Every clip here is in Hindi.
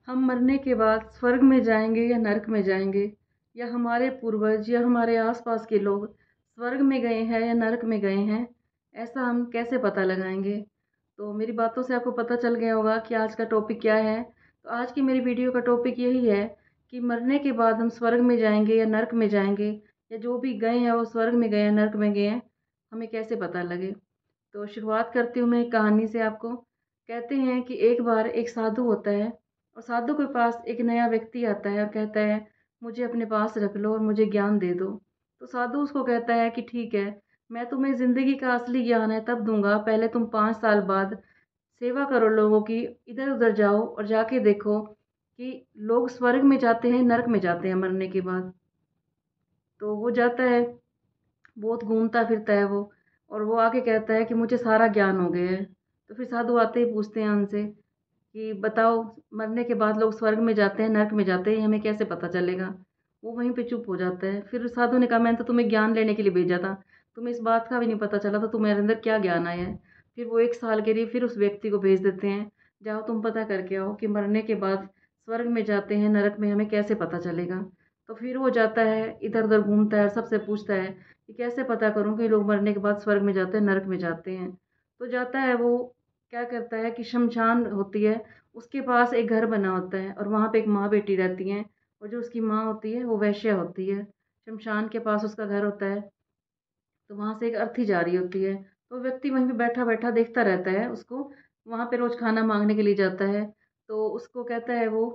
हम मरने के बाद स्वर्ग में जाएंगे या नरक में जाएंगे, या हमारे पूर्वज या हमारे आसपास के लोग स्वर्ग में गए हैं या नरक में गए हैं, ऐसा हम कैसे पता लगाएंगे। तो मेरी बातों से आपको पता चल गया होगा कि आज का टॉपिक क्या है। तो आज की मेरी वीडियो का टॉपिक यही है कि मरने के बाद हम स्वर्ग में जाएंगे या नरक में जाएंगे, या जो भी गए हैं वो स्वर्ग में गए हैं नरक में गए हैं, हमें कैसे पता लगे। तो शुरुआत करती हूँ मैं एक कहानी से आपको। कहते हैं कि एक बार एक साधु होता है, और साधु के पास एक नया व्यक्ति आता है और कहता है, मुझे अपने पास रख लो और मुझे ज्ञान दे दो। तो साधु उसको कहता है कि ठीक है, मैं तुम्हें ज़िंदगी का असली ज्ञान है तब दूंगा, पहले तुम 5 साल बाद सेवा करो लोगों की, इधर उधर जाओ और जाके देखो कि लोग स्वर्ग में जाते हैं नरक में जाते हैं मरने के बाद। तो वो जाता है, बहुत घूमता फिरता है वो, और वो आके कहता है कि मुझे सारा ज्ञान हो गया है। तो फिर साधु आते ही पूछते हैं उनसे कि बताओ, मरने के बाद लोग स्वर्ग में जाते हैं नरक में जाते हैं, हमें कैसे पता चलेगा। वो वहीं पे चुप हो जाता है। फिर साधु ने कहा, मैंने तो तुम्हें ज्ञान लेने के लिए भेजा था, तुम्हें इस बात का भी नहीं पता चला तो तुम्हारे अंदर क्या ज्ञान आया है। फिर वो 1 साल के लिए फिर उस व्यक्ति को भेज देते हैं, जाओ तुम पता करके आओ कि मरने के बाद स्वर्ग में जाते हैं नरक में, हमें कैसे पता चलेगा। तो फिर वो जाता है, इधर उधर घूमता है, सबसे पूछता है कि कैसे पता करूं कि लोग मरने के बाद स्वर्ग में जाते हैं नरक में जाते हैं। तो जाता है वो, क्या करता है कि शमशान होती है, उसके पास एक घर बना होता है और वहाँ पे एक माँ बेटी रहती हैं, और जो उसकी माँ होती है वो वैश्या होती है। शमशान के पास उसका घर होता है, तो वहाँ से एक अर्थी जा रही होती है। तो व्यक्ति वहीं पे बैठा बैठा देखता रहता है उसको, वहाँ पे रोज खाना मांगने के लिए जाता है। तो उसको कहता है वो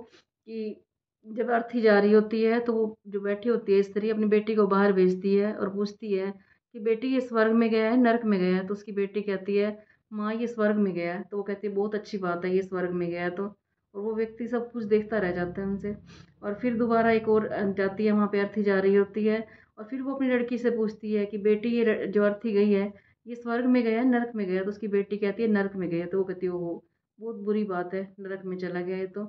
कि जब अर्थी जा रही होती है तो वो जो बैठी होती है स्त्री अपनी बेटी को बाहर भेजती है और पूछती है कि बेटी ये स्वर्ग में गया है नरक में गया है। तो उसकी बेटी कहती है, माँ ये स्वर्ग में गया है। तो वो कहती है, बहुत अच्छी बात है, ये स्वर्ग में गया है तो। और वो व्यक्ति सब कुछ देखता रह जाता है उनसे। और फिर दोबारा एक और जाती है, वहाँ पे अर्थी जा रही होती है, और फिर वो अपनी लड़की से पूछती है कि बेटी ये जो अर्थी गई है, ये स्वर्ग में गया नरक में गया। तो उसकी बेटी कहती है नरक में गया। तो वो कहती है, ओहो, बहुत बुरी बात है, नरक में चला गया ये तो।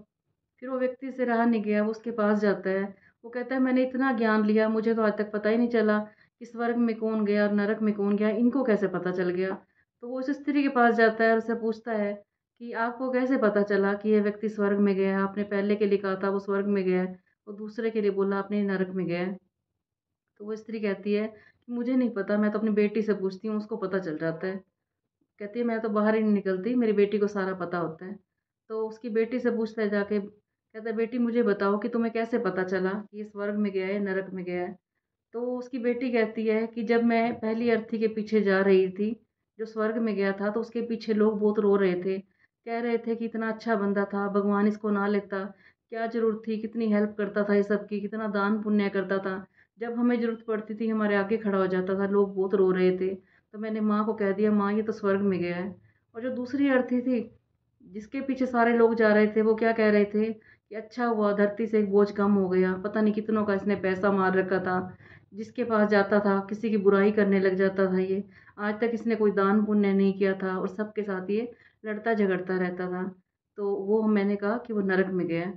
फिर वो व्यक्ति से रहा नहीं गया, वो उसके पास जाता है। वो कहता है, मैंने इतना ज्ञान लिया, मुझे तो आज तक पता ही नहीं चला कि स्वर्ग में कौन गया और नरक में कौन गया, इनको कैसे पता चल गया। तो वो उस स्त्री के पास जाता है और उससे पूछता है कि आपको कैसे पता चला कि ये व्यक्ति स्वर्ग में गया है, आपने पहले के लिए कहा था वो स्वर्ग में गया है, और दूसरे के लिए बोला आपने नरक में गया है। तो वो स्त्री कहती है कि मुझे नहीं पता, मैं तो अपनी बेटी से पूछती हूँ, उसको पता चल जाता है। कहती है, मैं तो बाहर ही नहीं निकलती, मेरी बेटी को सारा पता होता है। तो उसकी बेटी से पूछता है जाके, कहता है, बेटी मुझे बताओ कि तुम्हें कैसे पता चला कि ये स्वर्ग में गया है नरक में गया है। तो उसकी बेटी कहती है कि जब मैं पहली अर्थी के पीछे जा रही थी, जो स्वर्ग में गया था, तो उसके पीछे लोग बहुत रो रहे थे, कह रहे थे कि इतना अच्छा बंदा था, भगवान इसको ना लेता, क्या जरूरत थी, कितनी हेल्प करता था ये सब की, कितना दान पुण्य करता था, जब हमें जरूरत पड़ती थी हमारे आगे खड़ा हो जाता था, लोग बहुत रो रहे थे। तो मैंने माँ को कह दिया, माँ ये तो स्वर्ग में गया है। और जो दूसरी अर्थी थी, जिसके पीछे सारे लोग जा रहे थे, वो क्या कह रहे थे कि अच्छा हुआ, धरती से एक बोझ कम हो गया, पता नहीं कितनों का इसने पैसा मार रखा था, जिसके पास जाता था किसी की बुराई करने लग जाता था ये, आज तक इसने कोई दान पुण्य नहीं किया था, और सबके साथ ये लड़ता झगड़ता रहता था। तो वो मैंने कहा कि वो नरक में गया है।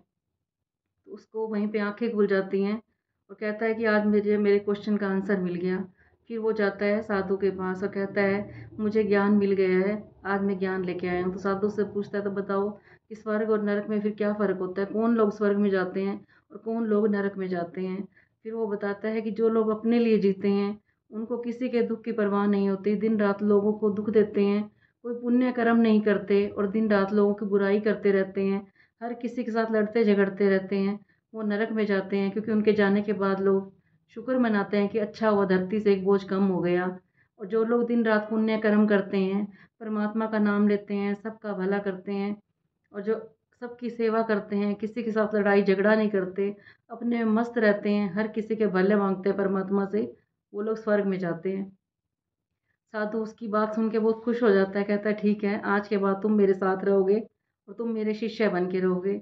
तो उसको वहीं पे आंखें खुल जाती हैं, और कहता है कि आज मुझे मेरे क्वेश्चन का आंसर मिल गया। फिर वो जाता है साधु के पास और कहता है, मुझे ज्ञान मिल गया है, आज मैं ज्ञान लेके आया हूँ। तो साधु से पूछता है, तो बताओ कि स्वर्ग और नरक में फिर क्या फ़र्क होता है, कौन लोग स्वर्ग में जाते हैं और कौन लोग नरक में जाते हैं। फिर वो बताता है कि जो लोग अपने लिए जीते हैं, उनको किसी के दुख की परवाह नहीं होती, दिन रात लोगों को दुख देते हैं, कोई पुण्य कर्म नहीं करते और दिन रात लोगों की बुराई करते रहते हैं, हर किसी के साथ लड़ते झगड़ते रहते हैं, वो नरक में जाते हैं। क्योंकि उनके जाने के बाद लोग शुक्र मनाते हैं कि अच्छा हुआ, धरती से एक बोझ कम हो गया। और जो लोग दिन रात पुण्य कर्म करते हैं, परमात्मा का नाम लेते हैं, सबका भला करते हैं, और जो सबकी सेवा करते हैं, किसी के साथ लड़ाई झगड़ा नहीं करते, अपने में मस्त रहते हैं, हर किसी के भले मांगते हैं परमात्मा से, वो लोग स्वर्ग में जाते हैं। साधु उसकी बात सुन के बहुत खुश हो जाता है, कहता है, ठीक है, आज के बाद तुम मेरे साथ रहोगे और तुम मेरे शिष्य बन के रहोगे।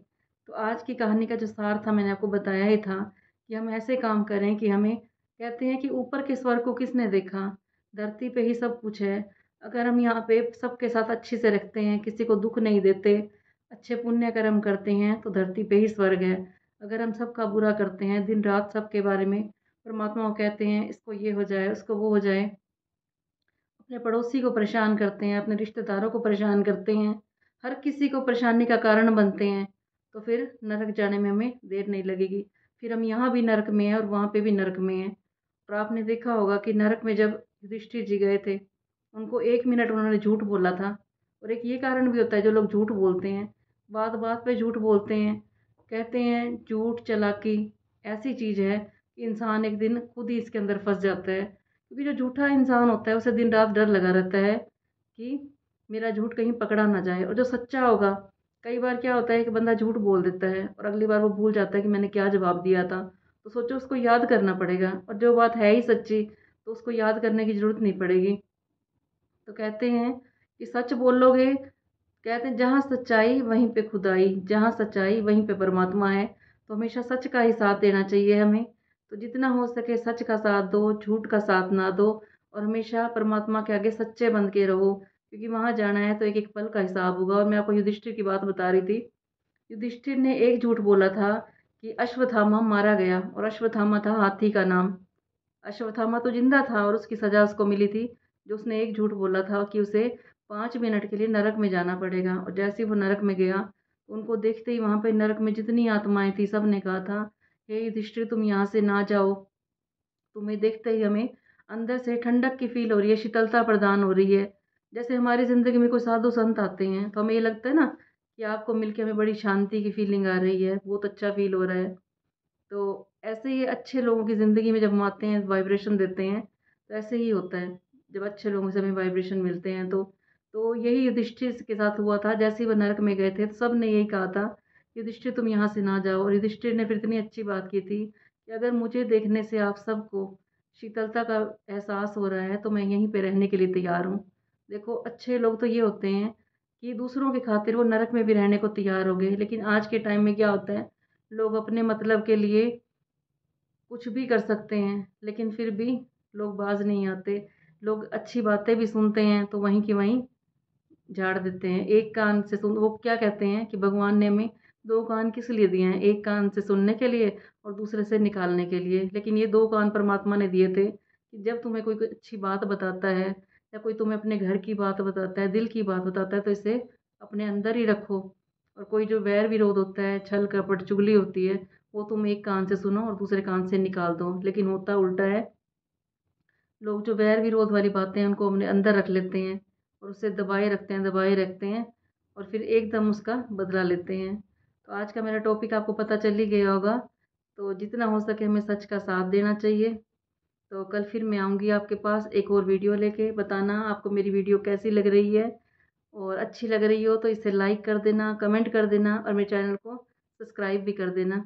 तो आज की कहानी का जो सार था मैंने आपको बताया ही था कि हम ऐसे काम करें कि हमें, कहते हैं कि ऊपर के स्वर्ग को किसने देखा, धरती पे ही सब कुछ है। अगर हम यहाँ पे सबके साथ अच्छे से रखते हैं, किसी को दुख नहीं देते, अच्छे पुण्य कर्म करते हैं, तो धरती पे ही स्वर्ग है। अगर हम सबका बुरा करते हैं, दिन रात सबके बारे में परमात्मा को कहते हैं, इसको ये हो जाए, उसको वो हो जाए, अपने पड़ोसी को परेशान करते हैं, अपने रिश्तेदारों को परेशान करते हैं, हर किसी को परेशानी का कारण बनते हैं, तो फिर नरक जाने में हमें देर नहीं लगेगी। फिर हम यहाँ भी नरक में हैं और वहाँ पे भी नरक में हैं। और आपने देखा होगा कि नरक में जब युधिष्ठिर जी गए थे, उनको 1 मिनट उन्होंने झूठ बोला था। और एक ये कारण भी होता है, जो लोग झूठ बोलते हैं, बात बात पे झूठ बोलते हैं, कहते हैं झूठ चालाकी ऐसी चीज़ है कि इंसान एक दिन खुद ही इसके अंदर फंस जाता है। क्योंकि जो झूठा इंसान होता है उसे दिन रात डर लगा रहता है कि मेरा झूठ कहीं पकड़ा ना जाए। और जो सच्चा होगा, कई बार क्या होता है कि बंदा झूठ बोल देता है और अगली बार वो भूल जाता है कि मैंने क्या जवाब दिया था। तो सोचो, उसको याद करना पड़ेगा, और जो बात है ही सच्ची तो उसको याद करने की ज़रूरत नहीं पड़ेगी। तो कहते हैं कि सच बोलोगे, कहते हैं जहाँ सच्चाई वहीं पे खुदाई, जहाँ सच्चाई वहीं पे परमात्मा है। तो हमेशा सच का ही साथ देना चाहिए हमें। तो जितना हो सके सच का साथ दो, झूठ का साथ ना दो, और हमेशा परमात्मा के आगे सच्चे बन के रहो, क्योंकि वहाँ जाना है तो एक एक पल का हिसाब होगा। और मैं आपको युधिष्ठिर की बात बता रही थी। युधिष्ठिर ने एक झूठ बोला था कि अश्वत्थामा मारा गया, और अश्वत्थामा था हाथी का नाम। अश्वत्थामा तो जिंदा था और उसकी सजा उसको मिली थी, जो उसने एक झूठ बोला था कि उसे 5 मिनट के लिए नरक में जाना पड़ेगा। और जैसे ही वो नरक में गया, उनको देखते ही वहां पे नरक में जितनी आत्माएं थी, सब ने कहा था, हे युधिष्ठिर तुम यहाँ से ना जाओ, तुम्हें देखते ही हमें अंदर से ठंडक की फील हो रही है, शीतलता प्रदान हो रही है। जैसे हमारी ज़िंदगी में कोई साधु संत आते हैं तो हमें ये लगता है ना कि आपको मिलके हमें बड़ी शांति की फीलिंग आ रही है, बहुत अच्छा फील हो रहा है। तो ऐसे ही अच्छे लोगों की ज़िंदगी में जब हम आते हैं, वाइब्रेशन देते हैं, तो ऐसे ही होता है। जब अच्छे लोगों से हमें वाइब्रेशन मिलते हैं तो यही युधिष्ठिर के साथ हुआ था। जैसे ही वो नरक में गए थे तो सब ने यही कहा था, युधिष्ठिर तुम यहाँ से ना जाओ। और युधिष्ठिर ने फिर इतनी अच्छी बात की थी कि अगर मुझे देखने से आप सबको शीतलता का एहसास हो रहा है तो मैं यहीं पे रहने के लिए तैयार हूँ। देखो, अच्छे लोग तो ये होते हैं कि दूसरों की खातिर वो नरक में भी रहने को तैयार हो गए। लेकिन आज के टाइम में क्या होता है, लोग अपने मतलब के लिए कुछ भी कर सकते हैं, लेकिन फिर भी लोग बाज नहीं आते। लोग अच्छी बातें भी सुनते हैं तो वहीं की वहीं झाड़ देते हैं। एक कान से सुन, वो क्या कहते हैं कि भगवान ने हमें 2 कान किस लिए दिए हैं, एक कान से सुनने के लिए और दूसरे से निकालने के लिए। लेकिन ये 2 कान परमात्मा ने दिए थे कि जब तुम्हें कोई कोई अच्छी बात बताता है, या कोई तुम्हें अपने घर की बात बताता है, दिल की बात बताता है, तो इसे अपने अंदर ही रखो। और कोई जो वैर विरोध होता है, छल कपट चुगली होती है, वो तुम एक कान से सुनो और दूसरे कान से निकाल दो। लेकिन होता उल्टा है, लोग जो वैर विरोध वाली बातें हैं उनको अपने अंदर रख लेते हैं और उसे दबाए रखते हैं और फिर एकदम उसका बदला लेते हैं। तो आज का मेरा टॉपिक आपको पता चल ही गया होगा। तो जितना हो सके हमें सच का साथ देना चाहिए। तो कल फिर मैं आऊँगी आपके पास एक और वीडियो लेके। बताना आपको मेरी वीडियो कैसी लग रही है, और अच्छी लग रही हो तो इसे लाइक कर देना, कमेंट कर देना और मेरे चैनल को सब्सक्राइब भी कर देना।